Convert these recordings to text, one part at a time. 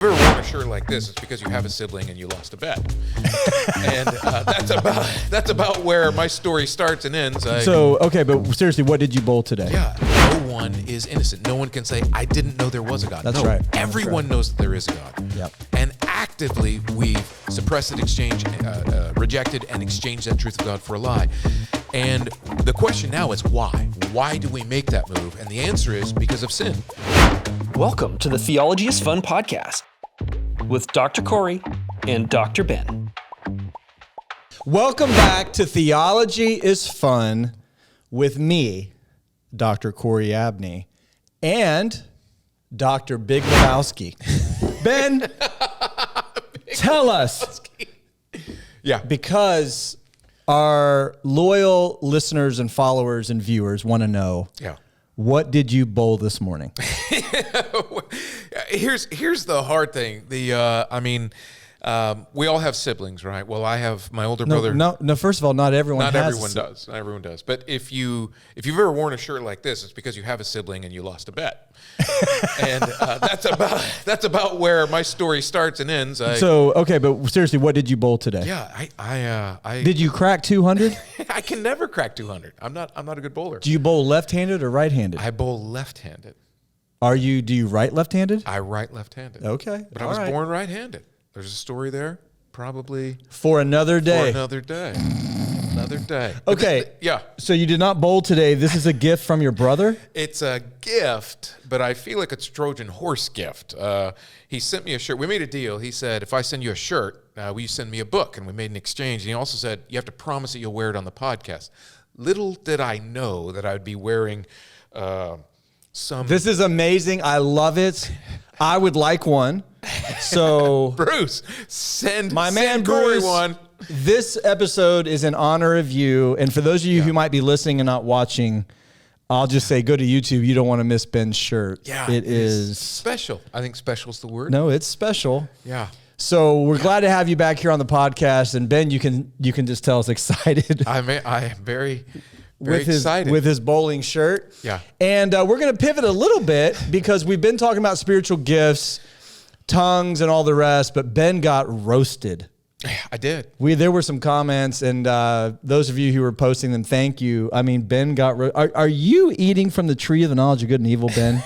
If you ever worn a shirt like this, it's because you have a sibling and you lost a bet. And that's about where my story starts and ends. But seriously, what did you bowl today? Yeah, no one is innocent. No one can say, I didn't know there was a God. That's right. Everyone knows that there is a God. Yep. And actively, we've suppressed it, rejected, and exchanged that truth of God for a lie. And the question now is why? Why do we make that move? And the answer is because of sin. Welcome to the Theology is Fun podcast with Dr. Corey and Dr. Ben. Welcome back to Theology is Fun with me, Dr. Corey Abney, and Dr. Big Lebowski. Ben, tell us. Yeah. Because our loyal listeners and followers and viewers want to know. Yeah. What did you bowl this morning? Here's the hard thing. We all have siblings, right? Well, I have my older brother. No. First of all, not everyone does. Not everyone does. But if you've ever worn a shirt like this, it's because you have a sibling and you lost a bet. And that's about where my story starts and ends. But seriously, what did you bowl today? Yeah, I did you crack 200? I can never crack 200. I'm not a good bowler. Do you bowl left-handed or right-handed? I bowl left-handed. Do you write left-handed? I write left-handed. Okay. But I was born right-handed. There's a story there, probably. For another day. Another day. Okay. Yeah. So you did not bowl today. This is a gift from your brother? It's a gift, but I feel like it's a Trojan horse gift. He sent me a shirt. We made a deal. He said, if I send you a shirt, will you send me a book? And we made an exchange. And he also said, you have to promise that you'll wear it on the podcast. Little did I know that I would be wearing some... This is amazing. I love it. I would like one. So Bruce, send man Corey Bruce one. This episode is in honor of you. And for those of you who might be listening and not watching, I'll just say go to YouTube. You don't want to miss Ben's shirt. Yeah, it is special. I think special's the word. No, it's special. Yeah. So we're glad to have you back here on the podcast. And Ben, you can just tell us excited. I am very excited. With his bowling shirt. Yeah. And we're going to pivot a little bit because we've been talking about spiritual gifts, tongues, and all the rest, but Ben got roasted. I did. There were some comments, and those of you who were posting them, thank you. I mean, Ben got Are you eating from the tree of the knowledge of good and evil, Ben?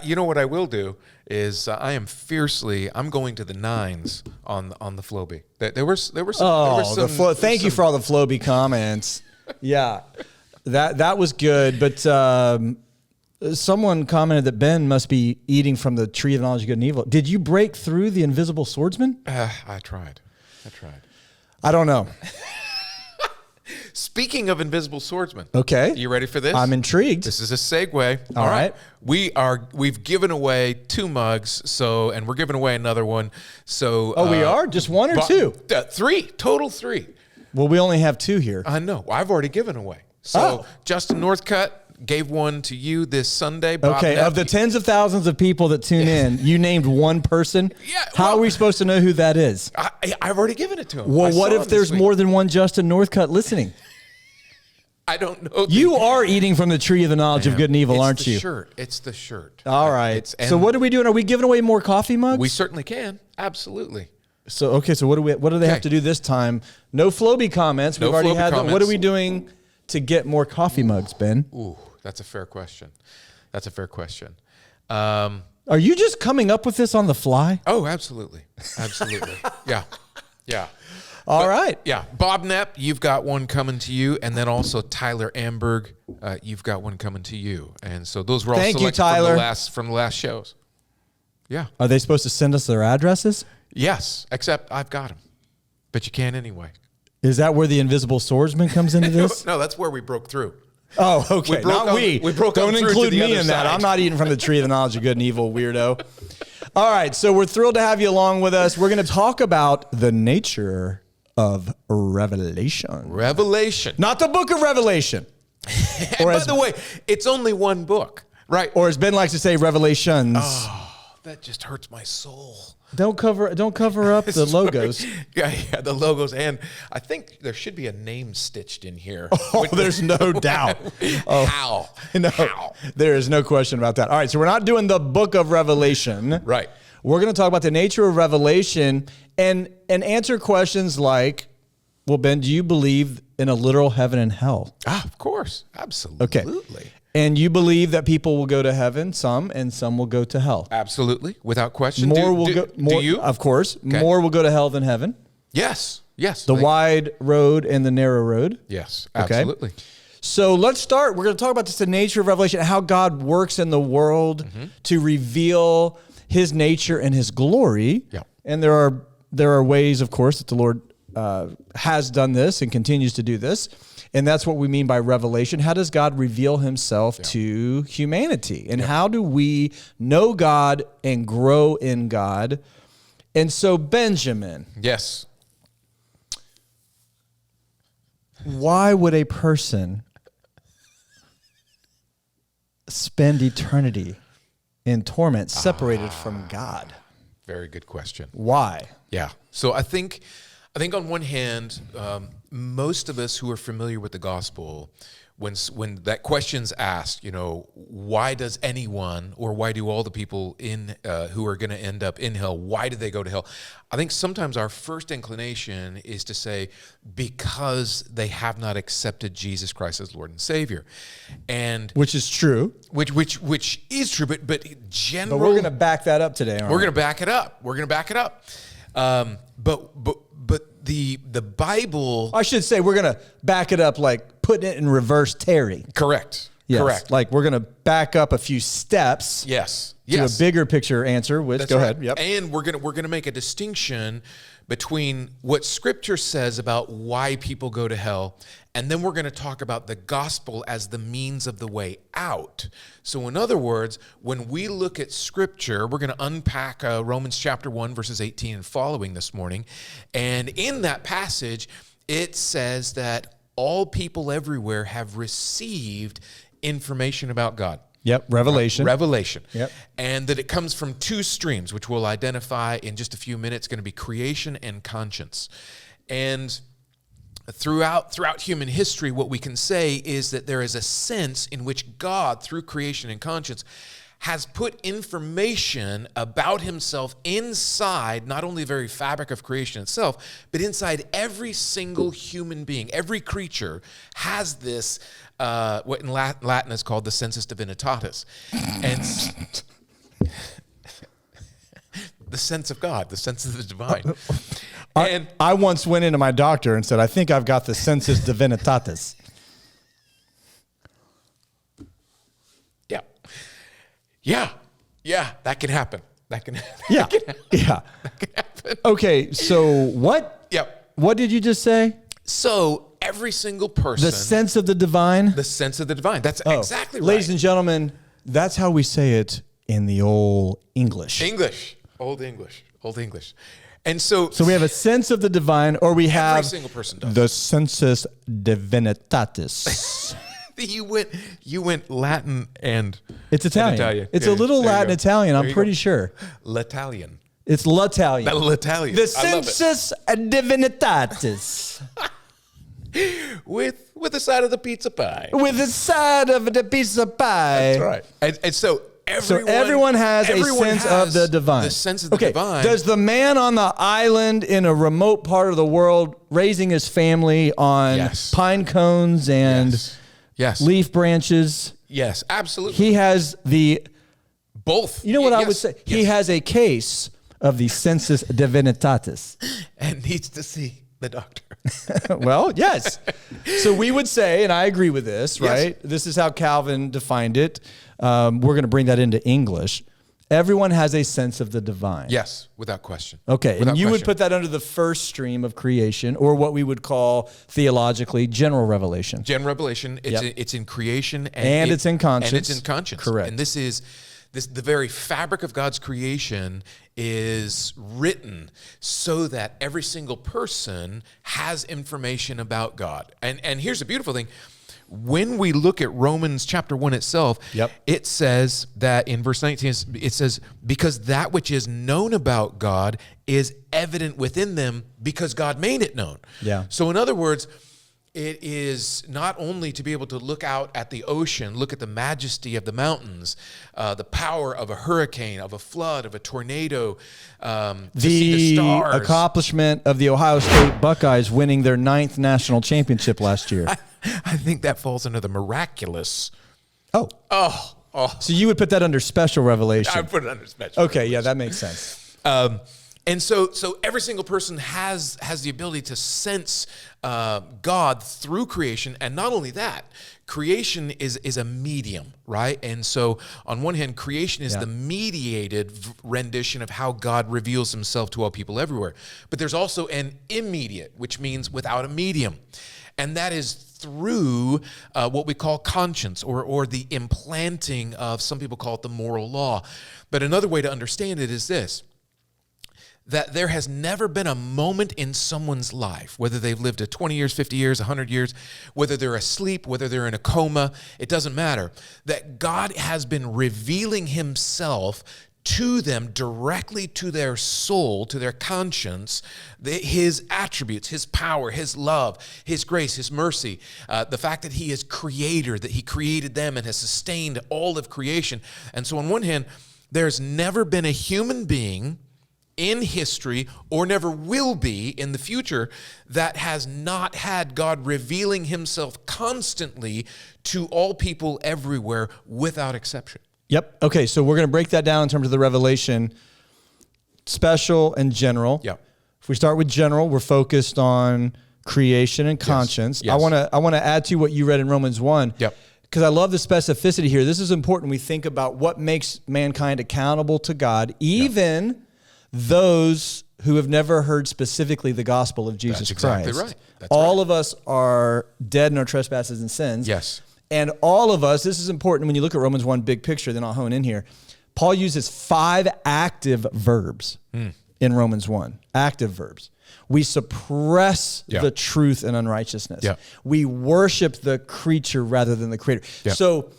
You know what I will do is I'm going to the nines on the flowbee. There were some. Thank you for all the flowbee comments. Yeah, that was good. But someone commented that Ben must be eating from the tree of knowledge of good and evil. Did you break through the invisible swordsman? I tried. I don't know. Speaking of invisible swordsmen. Okay. You ready for this? I'm intrigued. This is a segue. All right. We've given away 2 mugs, and we're giving away another one. So we are? Just 1 or 2? 3. Total 3. Well, we only have 2 here. I know. I've already given away. So Justin Northcutt gave one to you this Sunday. Bob Neff, of the tens of thousands of people that tune in, you named one person. Yeah. How are we supposed to know who that is? I've already given it to him. Well, what if there's more than one Justin Northcutt listening? I don't know. You are eating from the tree of the knowledge of good and evil, aren't you? It's the shirt. All right. So what are we doing? Are we giving away more coffee mugs? We certainly can. Absolutely. So what do they have to do this time? No flowbee comments. We've already had them. What are we doing to get more coffee mugs, Ben? Ooh, that's a fair question. Are you just coming up with this on the fly? Oh, absolutely. Yeah. All right. Yeah. Bob Neff, you've got one coming to you. And then also Tyler Amberg, you've got one coming to you. And so those were all selected from the last shows. Yeah. Are they supposed to send us their addresses? Yes, except I've got them. But you can anyway. Is that where the invisible swordsman comes into this? No, that's where we broke through. Oh, okay. We broke Don't include me in that. Side. I'm not eating from the tree of the knowledge of good and evil, weirdo. All right, so we're thrilled to have you along with us. We're going to talk about the nature of Revelation. Not the book of Revelation. By the way, it's only one book, right? Or as Ben likes to say, Revelations. Oh, that just hurts my soul. Don't cover up the logos. Yeah, the logos, and I think there should be a name stitched in here. Oh, there's no doubt. How? No, How? There is no question about that. All right, so we're not doing the book of Revelation. Right. We're going to talk about the nature of revelation and answer questions like, well, Ben, do you believe in a literal heaven and hell? Of course. Absolutely. Okay. And you believe that people will go to heaven, some, and some will go to hell? Absolutely. Without question. Do you? Of course. Okay. More will go to hell than heaven. Yes. The wide road and the narrow road. Yes, absolutely. Okay. So let's start. We're going to talk about just the nature of revelation, how God works in the world to reveal his nature and his glory. Yeah. And there are ways, of course, that the Lord has done this and continues to do this. And that's what we mean by revelation. How does God reveal himself to humanity? And how do we know God and grow in God? And so, Benjamin. Yes. Why would a person spend eternity in torment separated from God? Very good question. Why? Yeah. So I think on one hand, most of us who are familiar with the gospel, when that question's asked, why does anyone, or why do all the people in who are going to end up in hell, why do they go to hell? I think sometimes our first inclination is to say because they have not accepted Jesus Christ as Lord and Savior, and which is true. Which is true, but general. But we're going to back that up today. We're going to back it up. We're going to back it up. But the Bible. I should say we're going to back it up like putting it in reverse Terry. Correct. Yes. Correct. Like we're going to back up a few steps. Yes. To a bigger picture answer. Which That's go right. ahead. Yep. And we're gonna make a distinction between what Scripture says about why people go to hell, and then we're going to talk about the gospel as the means of the way out. So in other words, when we look at Scripture, we're going to unpack Romans chapter 1, verses 18 and following this morning. And in that passage, it says that all people everywhere have received information about God. Yep, revelation. Yep. And that it comes from two streams, which we'll identify in just a few minutes, going to be creation and conscience. And throughout human history, what we can say is that there is a sense in which God, through creation and conscience, has put information about himself inside not only the very fabric of creation itself, but inside every single human being. Every creature has this, what in Latin is called the sensus divinitatis. And the sense of God, the sense of the divine. I once went into my doctor and said, I think I've got the sensus divinitatis. Yeah, that can happen. That can happen. Okay, so what? Yep. What did you just say? So every single person. The sense of the divine? The sense of the divine. That's exactly right. Ladies and gentlemen, that's how we say it in the old English. Old English. And so we have a sense of the divine, or we have every single person does. The sensus divinitatis. You went Latin and it's Italian. It's a little Latin Italian, I'm pretty sure. L'Italian. It's L'Italian. L'Italian. The sensus divinitatis. With a side of the pizza pie. With a side of the pizza pie. That's right. And so everyone has a sense of the divine. The sense of the divine. Does the man on the island in a remote part of the world raising his family on pine cones and leaf branches? Yes, absolutely. He has both. You know what I would say? He has a case of the sensus divinitatis. And needs to see the doctor. Well, yes. So we would say, and I agree with this, right? Yes. This is how Calvin defined it. We're going to bring that into English. Everyone has a sense of the divine. Yes, without question. Okay, and you would put that under the first stream of creation, or what we would call theologically general revelation. General revelation. It's in creation and it's in conscience. And it's in conscience. Correct. And the very fabric of God's creation is written so that every single person has information about God. And here's the beautiful thing. When we look at Romans chapter 1 itself, it says that in verse 19, it says, because that which is known about God is evident within them because God made it known. Yeah. So in other words, It is not only to be able to look out at the ocean, look at the majesty of the mountains, the power of a hurricane, of a flood, of a tornado, to see the stars. Accomplishment of the Ohio State Buckeyes winning their 9th national championship last year. I think that falls under the miraculous. Oh. So you would put that under special revelation. I would put it under special revelation. Yeah, that makes sense. And so every single person has the ability to sense God through creation. And not only that, creation is a medium, right? And so on one hand, creation is the mediated rendition of how God reveals himself to all people everywhere. But there's also an immediate, which means without a medium. And that is through what we call conscience or the implanting of, some people call it the moral law. But another way to understand it is this: that there has never been a moment in someone's life, whether they've lived 20 years, 50 years, 100 years, whether they're asleep, whether they're in a coma, it doesn't matter, that God has been revealing himself to them directly to their soul, to their conscience, his attributes, his power, his love, his grace, his mercy, the fact that he is creator, that he created them and has sustained all of creation. And so on one hand, there's never been a human being in history, or never will be in the future, that has not had God revealing himself constantly to all people everywhere without exception. Yep. Okay, so we're going to break that down in terms of the revelation, special and general. Yep. If we start with general, we're focused on creation and conscience. Yes. I want to add to what you read in Romans 1. Yep. Because I love the specificity here. This is important. We think about what makes mankind accountable to God, even those who have never heard specifically the gospel of Jesus Christ. That's exactly right. That's all of us are dead in our trespasses and sins. Yes. And all of us, this is important when you look at Romans 1 big picture, then I'll hone in here. Paul uses 5 active verbs in Romans 1, active verbs. We suppress the truth and unrighteousness. Yeah. We worship the creature rather than the creator. Yeah. So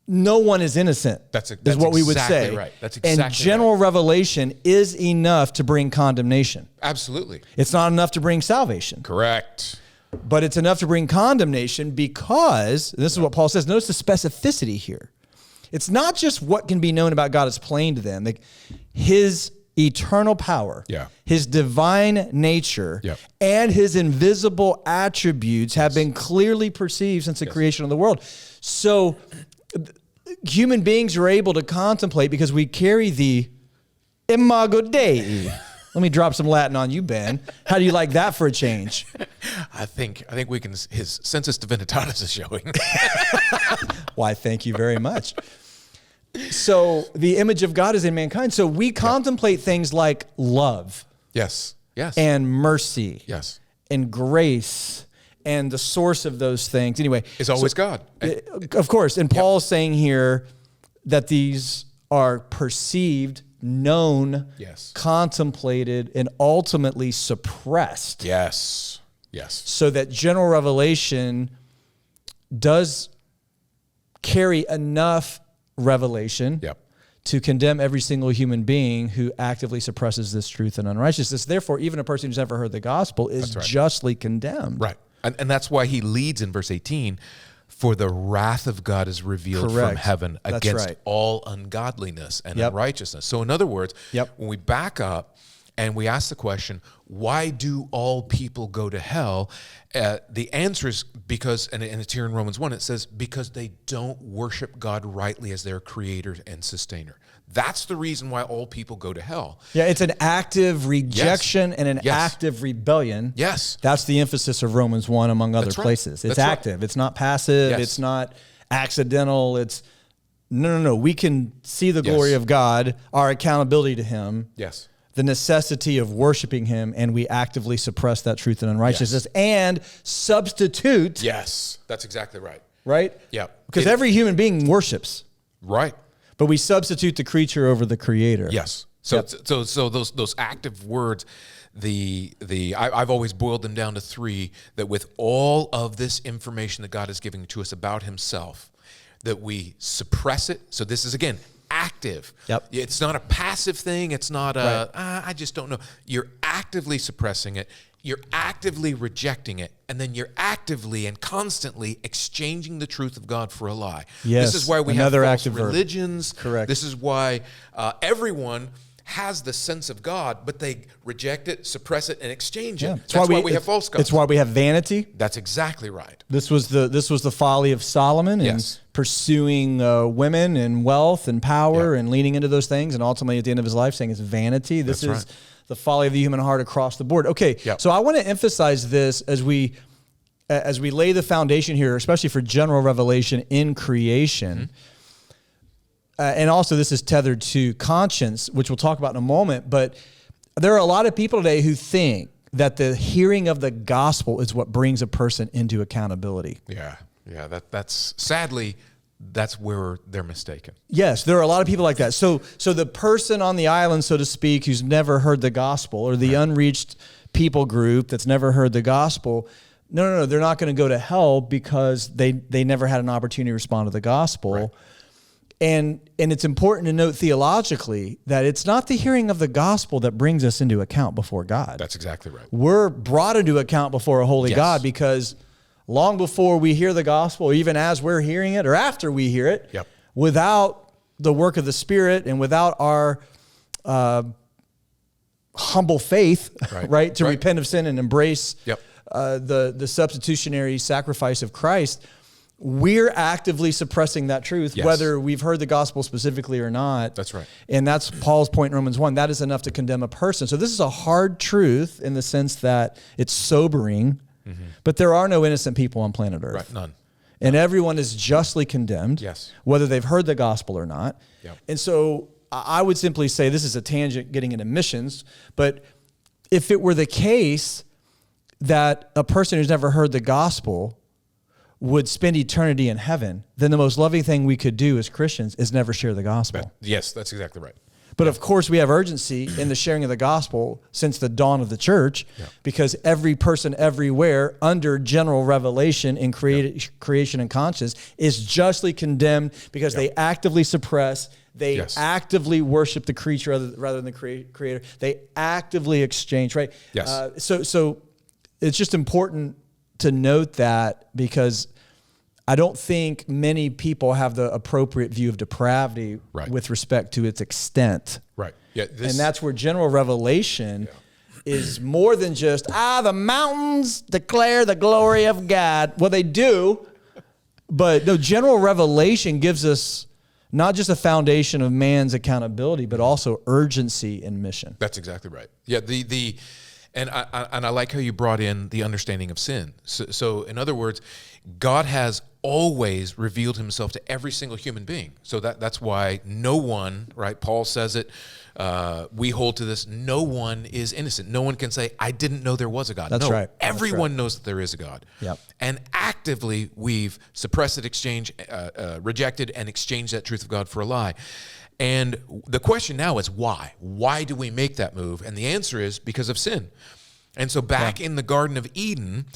no one is innocent. That's what we would exactly say. Right. That's exactly and general revelation is enough to bring condemnation. Absolutely. It's not enough to bring salvation. Correct. But it's enough to bring condemnation because, and this is what Paul says, notice the specificity here. It's not just what can be known about God is plain to them. His eternal power, his divine nature, and his invisible attributes have been clearly perceived since the creation of the world. So human beings are able to contemplate because we carry the imago Dei. Let me drop some Latin on you, Ben. How do you like that for a change? I think we can. His sensus divinitatis is showing. Why, thank you very much. So the image of God is in mankind. So we contemplate things like love. Yes. And mercy. Yes. And grace. And the source of those things, anyway, is always God. Of course. And Paul's saying here that these are perceived, known, contemplated, and ultimately suppressed. Yes. So that general revelation does carry enough revelation to condemn every single human being who actively suppresses this truth and unrighteousness. Therefore, even a person who's never heard the gospel is justly condemned. Right. And that's why he leads in verse 18, for the wrath of God is revealed from heaven against all ungodliness and unrighteousness. So in other words, when we back up and we ask the question, why do all people go to hell? The answer is because, and it's here in Romans 1, it says, because they don't worship God rightly as their creator and sustainer. That's the reason why all people go to hell. Yeah, it's an active rejection and an active rebellion. Yes. That's the emphasis of Romans 1 among other places. It's active. It's not passive. It's not accidental. It's no. We can see the glory of God, our accountability to him. Yes. The necessity of worshiping him, and we actively suppress that truth and unrighteousness and substitute. Yes, that's exactly right. Right? Yeah. Because every human being worships. Right. But we substitute the creature over the creator. Yes. So those active words, I've always boiled them down to 3, that with all of this information that God is giving to us about himself, that we suppress it. So this is, again, active. Yep. It's not a passive thing. It's not I just don't know. You're actively suppressing it, you're actively rejecting it, and then you're actively and constantly exchanging the truth of God for a lie. Yes, This is why we have another false active verb. religions. Correct. This is why everyone has the sense of God, but they reject it, suppress it, and exchange it. That's why we have false gods. It's why we have vanity. That's exactly right. This was the folly of Solomon, Yes. and pursuing women and wealth and power and leaning into those things, and ultimately at the end of his life saying it's vanity. This That's is right. the folly of the human heart across the board. Okay, so I want to emphasize this as we lay the foundation here, especially for general revelation in creation. And also this is tethered to conscience, which we'll talk about in a moment. But there are a lot of people today who think that the hearing of the gospel is what brings a person into accountability. Yeah. That's sadly, that's where they're mistaken. Yes, there are a lot of people like that. So the person on the island, so to speak, who's never heard the gospel, or the unreached people group that's never heard the gospel, no, they're not going to go to hell because they never had an opportunity to respond to the gospel. Right. And it's important to note theologically that it's not the hearing of the gospel that brings us into account before God. That's exactly right. We're brought into account before a holy Yes. God because long before we hear the gospel, or even as we're hearing it, or after we hear it, without the work of the Spirit and without our humble faith, right, to repent of sin and embrace the substitutionary sacrifice of Christ, we're actively suppressing that truth, whether we've heard the gospel specifically or not. That's right. And that's Paul's point in Romans 1. That is enough to condemn a person. So this is a hard truth in the sense that it's sobering, but there are no innocent people on planet Earth. Right, none. And everyone is justly condemned, whether they've heard the gospel or not. And so I would simply say, this is a tangent getting into missions, but if it were the case that a person who's never heard the gospel would spend eternity in heaven, then the most loving thing we could do as Christians is never share the gospel. Yes, that's exactly right. But of course, we have urgency in the sharing of the gospel since the dawn of the church, because every person everywhere under general revelation in creation and conscience is justly condemned because they actively suppress, they actively worship the creature rather than the creator. They actively exchange, right? Yes. So it's just important to note that, because I don't think many people have the appropriate view of depravity with respect to its extent. Right. Yeah. And that's where general revelation is more than just, the mountains declare the glory of God. Well, they do, but no, general revelation gives us not just a foundation of man's accountability, but also urgency in mission. That's exactly right. Yeah. And I like how you brought in the understanding of sin. So in other words, God has always revealed himself to every single human being. So that's why no one, right? Paul says it. We hold to this. No one is innocent. No one can say, I didn't know there was a God. That's right. Everyone knows that there is a God. Yep. And actively we've suppressed it, rejected and exchanged that truth of God for a lie. And the question now is why? Why do we make that move? And the answer is because of sin. And so back in the Garden of Eden,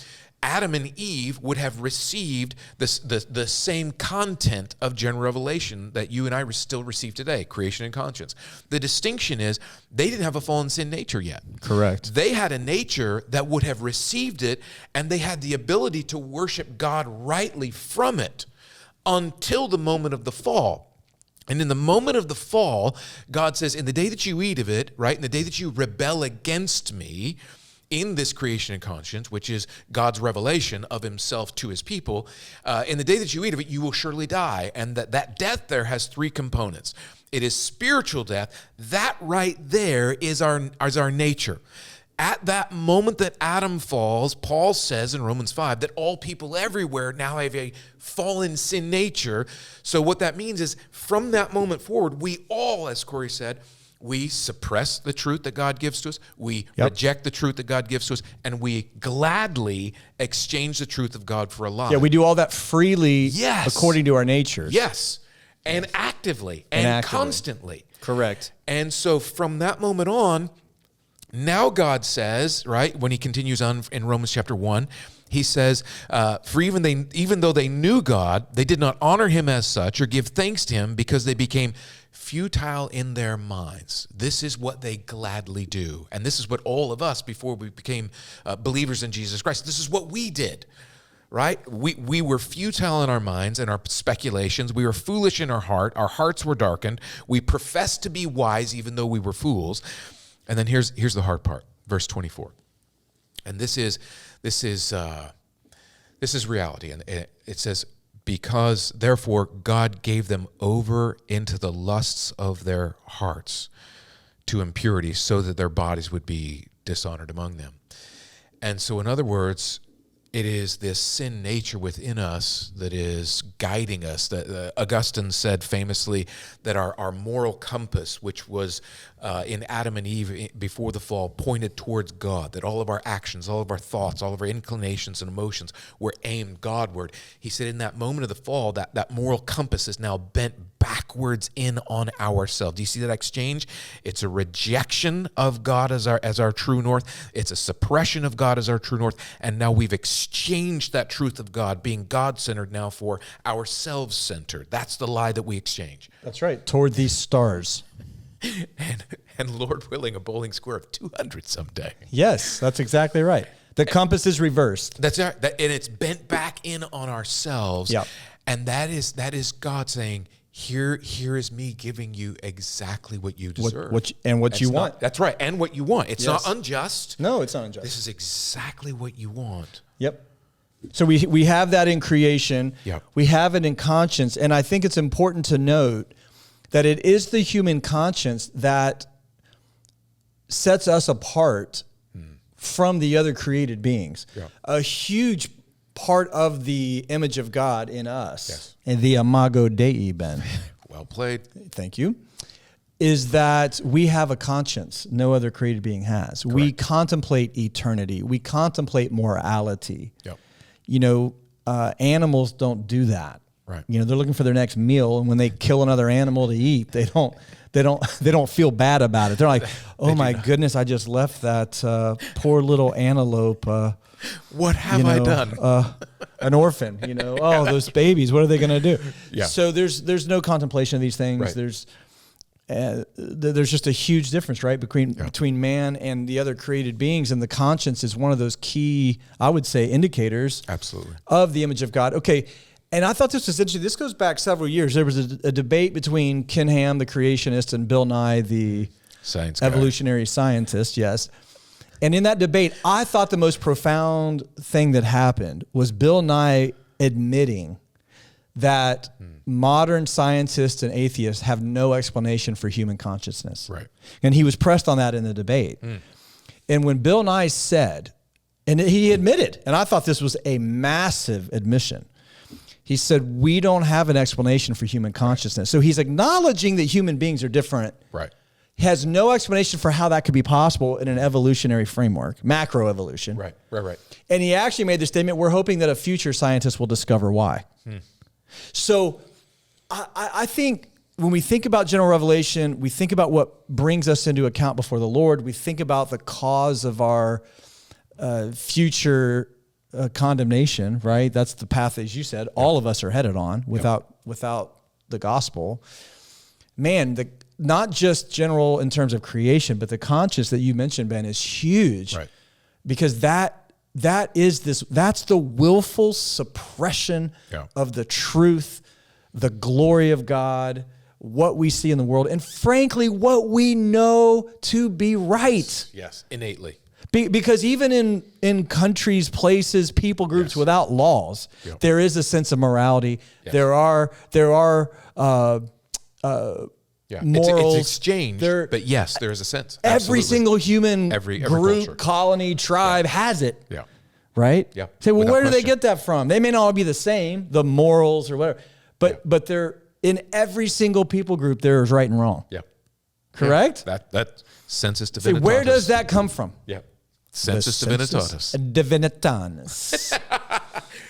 Adam and Eve would have received the same content of general revelation that you and I still receive today, creation and conscience. The distinction is they didn't have a fallen sin nature yet. Correct. They had a nature that would have received it, and they had the ability to worship God rightly from it until the moment of the fall. And in the moment of the fall, God says, in the day that you eat of it, right, in the day that you rebel against me in this creation and conscience, which is God's revelation of himself to his people, in the day that you eat of it, you will surely die. And that death there has three components. It is spiritual death. That right there is our nature. At that moment that Adam falls, Paul says in Romans 5 that all people everywhere now have a fallen sin nature. So what that means is from that moment forward, we all, as Corey said, we suppress the truth that God gives to us, we reject the truth that God gives to us, and we gladly exchange the truth of God for a lie. Yeah, we do all that freely according to our natures. Yes, and actively and constantly. Correct. And so from that moment on, now God says, right, when he continues on in Romans chapter 1, He says, for even though they knew God, they did not honor him as such or give thanks to him because they became futile in their minds. This is what they gladly do. And this is what all of us, before we became believers in Jesus Christ, this is what we did, right? We were futile in our minds and our speculations. We were foolish in our heart. Our hearts were darkened. We professed to be wise even though we were fools. And then here's the hard part, verse 24. And this is reality. And it says, because therefore God gave them over into the lusts of their hearts to impurity, so that their bodies would be dishonored among them. And so, in other words, it is this sin nature within us that is guiding us. That Augustine said famously that our moral compass, which was in Adam and Eve before the fall, pointed towards God, that all of our actions, all of our thoughts, all of our inclinations and emotions were aimed Godward. He said in that moment of the fall, that moral compass is now bent backwards in on ourselves. Do you see that exchange? It's a rejection of God as our true north. It's a suppression of God as our true north. And now we've exchanged that truth of God, being God-centered now, for ourselves-centered. That's the lie that we exchange. That's right. Toward these stars. And Lord willing, a bowling square of 200 someday. Yes, that's exactly right. The compass is reversed. That's right. And it's bent back in on ourselves. Yep. And that is God saying, Here is me giving you exactly what you deserve. What you want. That's right, and what you want. It's Yes. not unjust. No, it's not unjust. This is exactly what you want. Yep. So we have that in creation. Yep. We have it in conscience. And I think it's important to note that it is the human conscience that sets us apart from the other created beings. Yeah. A huge part of the image of God in us, Yes. and the imago Dei, Ben, Well played. thank you, is that we have a conscience no other created being has. Correct. We contemplate eternity. We contemplate morality. Yep. You know, animals don't do that. Right. You know, they're looking for their next meal, and when they kill another animal to eat, they don't feel bad about it. They're like, oh my goodness, I just left that poor little antelope. What have I done? An orphan, you know. Oh, those babies, what are they going to do? Yeah. So there's no contemplation of these things. Right. There's just a huge difference, right, between man and the other created beings, and the conscience is one of those key, I would say, indicators Absolutely. of the image of God. Okay, and I thought this was interesting. This goes back several years. There was a debate between Ken Ham, the creationist, and Bill Nye, the Science guy. evolutionary scientist, yes. And in that debate, I thought the most profound thing that happened was Bill Nye admitting that modern scientists and atheists have no explanation for human consciousness. Right. And he was pressed on that in the debate. And when Bill Nye said, and he admitted, and I thought this was a massive admission, he said, we don't have an explanation for human consciousness. So he's acknowledging that human beings are different. Right. He has no explanation for how that could be possible in an evolutionary framework, macroevolution. Right. And he actually made the statement, we're hoping that a future scientist will discover why. So I think when we think about general revelation, we think about what brings us into account before the Lord. We think about the cause of our future condemnation, right? That's the path, as you said, all of us are headed on without the gospel. Man, not just general in terms of creation, but the conscience that you mentioned, Ben, is huge. Right. Because that's the willful suppression of the truth, the glory of God, what we see in the world, and frankly, what we know to be right. Yes. Innately. Because even in countries, places, people groups without laws, there is a sense of morality. Yes. There are morals. It's exchanged, but yes, there is a sense. Every Absolutely. single human every group, culture. colony, tribe has it. Yeah. Right? Yeah. Say, well, Without where do they question. get that from? They may not all be the same, the morals or whatever, but they're in every single people group. There is right and wrong. Yeah. Correct? Yeah. That sensus Say, divinitatis. where does that come from? Yeah. Sensus divinitatis. Divinitatis.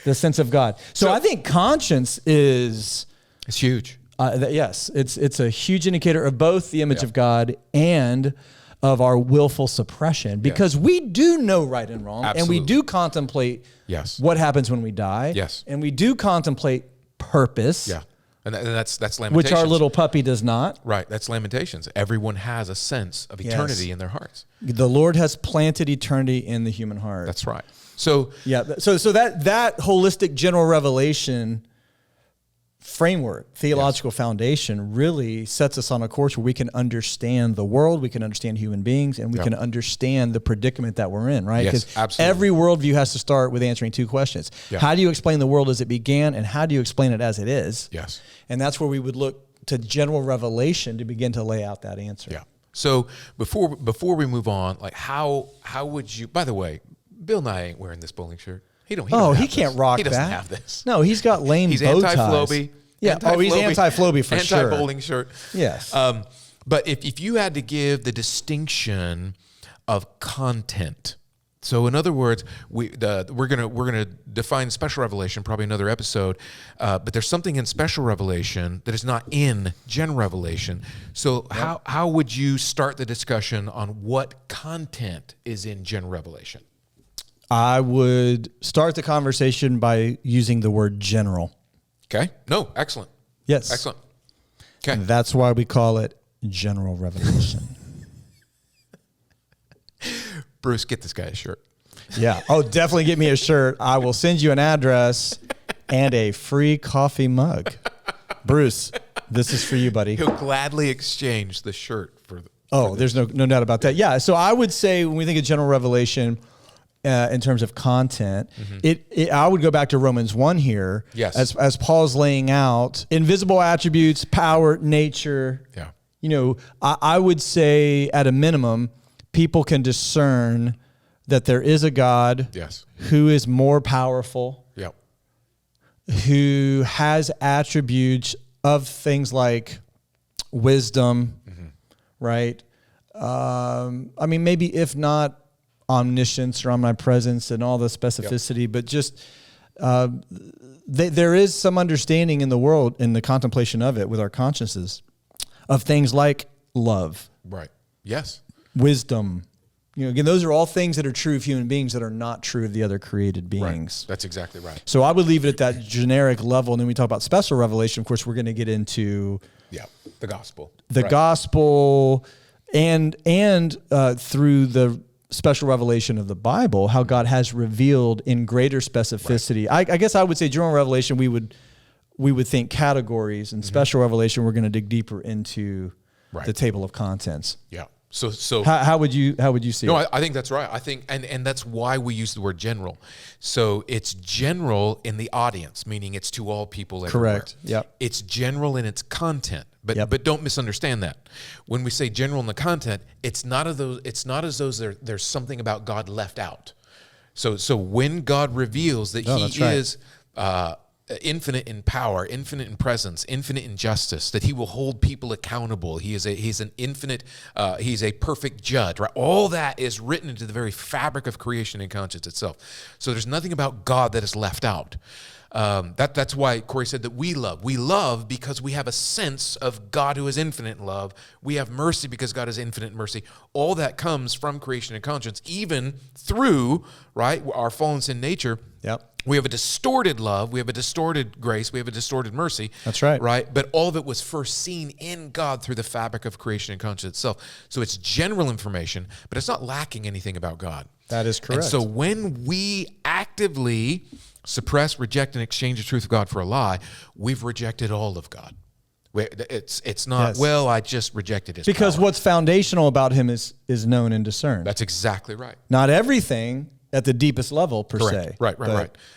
The sense of God. So I think conscience is... It's huge. Yes, it's a huge indicator of both the image of God and of our willful suppression, because we do know right and wrong, Absolutely. and we do contemplate Yes. what happens when we die, Yes. and we do contemplate purpose, Yeah. And that's Lamentations. which our little puppy does not. Right. That's Lamentations. Everyone has a sense of eternity in their hearts. The Lord has planted eternity in the human heart. That's right. So So that holistic general revelation framework, theological foundation, really sets us on a course where we can understand the world, we can understand human beings, and we can understand the predicament that we're in, right? Yes, absolutely. Every worldview has to start with answering two questions. Yeah. How do you explain the world as it began, and how do you explain it as it is? Yes. And that's where we would look to general revelation to begin to lay out that answer. Yeah. So before we move on, like how would you, by the way, Bill Nye ain't wearing this bowling shirt. He can't rock that. He doesn't have this. No, he's got lame He's bow ties. anti-Flowbee. Yeah. He's anti-Flowbee for sure. Anti-bowling shirt. Yes. But if you had to give the distinction of content, so in other words, we're gonna define special revelation, probably another episode. But there's something in special revelation that is not in general revelation. So how would you start the discussion on what content is in general revelation? I would start the conversation by using the word general. Okay. No, excellent. Yes. Excellent. Okay. And that's why we call it general revelation. Bruce, get this guy a shirt. Yeah. Oh, definitely get me a shirt. I will send you an address and a free coffee mug. Bruce, this is for you, buddy. He'll gladly exchange the shirt for the... There's no doubt about that. Yeah. So I would say when we think of general revelation, in terms of content, I would go back to Romans 1 here. Yes. As Paul's laying out invisible attributes, power, nature. Yeah. You know, I would say at a minimum, people can discern that there is a God Yes. who is more powerful, Yep. who has attributes of things like wisdom, right? I mean, maybe if not omniscience or omnipresence and all the specificity, but just there is some understanding in the world, in the contemplation of it with our consciences, of things like love, Right. Yes. wisdom. You know, again, those are all things that are true of human beings that are not true of the other created beings. Right. That's exactly right. So I would leave it at that generic level. And then we talk about special revelation. Of course, we're going to get into the gospel. the gospel and through the special revelation of the Bible, how God has revealed in greater specificity. Right. I guess I would say general revelation, we would think categories, and special revelation, we're going to dig deeper into the table of contents. Yeah. So how would you see it? No, I think that's right. I think, and that's why we use the word general. So it's general in the audience, meaning it's to all people everywhere. Correct. Yep. It's general in its content, but don't misunderstand that. When we say general in the content, it's not as though there's something about God left out. So when God reveals that He is infinite in power, infinite in presence, infinite in justice, that He will hold people accountable. He's an infinite, He's a perfect judge, right? All that is written into the very fabric of creation and conscience itself. So there's nothing about God that is left out. That's why Corey said that we love. We love because we have a sense of God who is infinite in love. We have mercy because God is infinite in mercy. All that comes from creation and conscience, even through, right, our fallen sin nature. Yep. We have a distorted love, we have a distorted grace, we have a distorted mercy. That's right. Right? But all of it was first seen in God through the fabric of creation and conscience itself. So it's general information, but it's not lacking anything about God. That is correct. And so when we actively suppress, reject, and exchange the truth of God for a lie, we've rejected all of God. It's not, I just rejected His because power. what's foundational about Him is known and discerned. That's exactly right. Not everything at the deepest level per se. Right.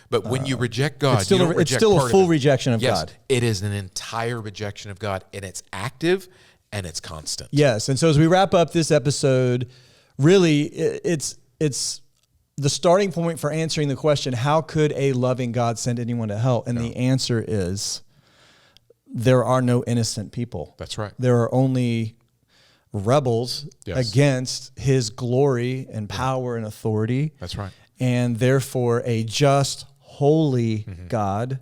But when you reject God, it's still, you don't reject a part full of it. rejection of Yes, God. it is an entire rejection of God, and it's active and it's constant. Yes, and so as we wrap up this episode, really it's the starting point for answering the question, how could a loving God send anyone to hell? And the answer is, there are no innocent people. That's right. There are only rebels against His glory and power and authority. That's right. And therefore a just, holy God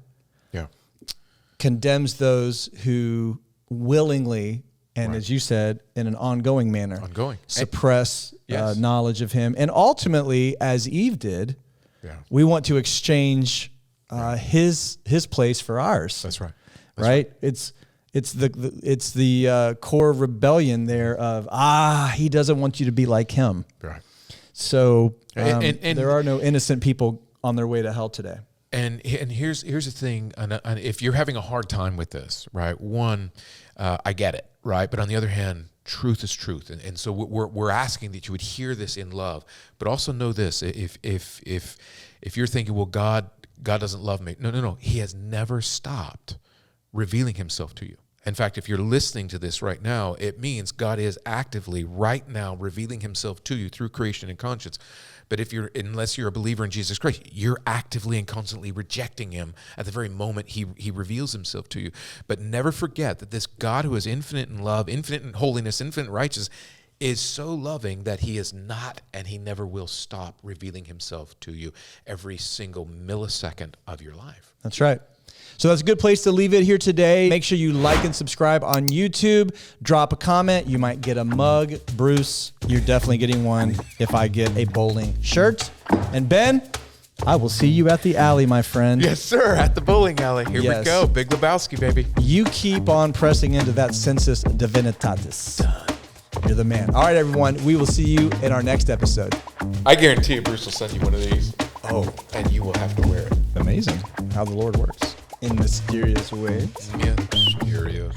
condemns those who willingly and as you said, in an ongoing manner. Suppress Yes. knowledge of him. And ultimately, as Eve did, we want to exchange his place for ours. That's right. Right? It's the core rebellion there of, he doesn't want you to be like him. Right. So and there are no innocent people on their way to hell today. And here's the thing, and if you're having a hard time with this, right? One, I get it, right? But on the other hand, truth is truth, and so we're asking that you would hear this in love, but also know this: if you're thinking, well, God doesn't love me, no, He has never stopped revealing Himself to you. In fact, if you're listening to this right now, it means God is actively right now revealing Himself to you through creation and conscience. But unless you're a believer in Jesus Christ, you're actively and constantly rejecting Him at the very moment He reveals Himself to you. But never forget that this God who is infinite in love, infinite in holiness, infinite in righteousness, is so loving that He is not and He never will stop revealing Himself to you every single millisecond of your life. That's right. So that's a good place to leave it here today. Make sure you like and subscribe on YouTube. Drop a comment. You might get a mug. Bruce, you're definitely getting one if I get a bowling shirt. And Ben, I will see you at the alley, my friend. Yes, sir. At the bowling alley. Here we go. Big Lebowski, baby. You keep on pressing into that sensus divinitatis. You're the man. All right, everyone. We will see you in our next episode. I guarantee you Bruce will send you one of these. Oh, and you will have to wear it. Amazing how the Lord works in mysterious ways. Mysterious.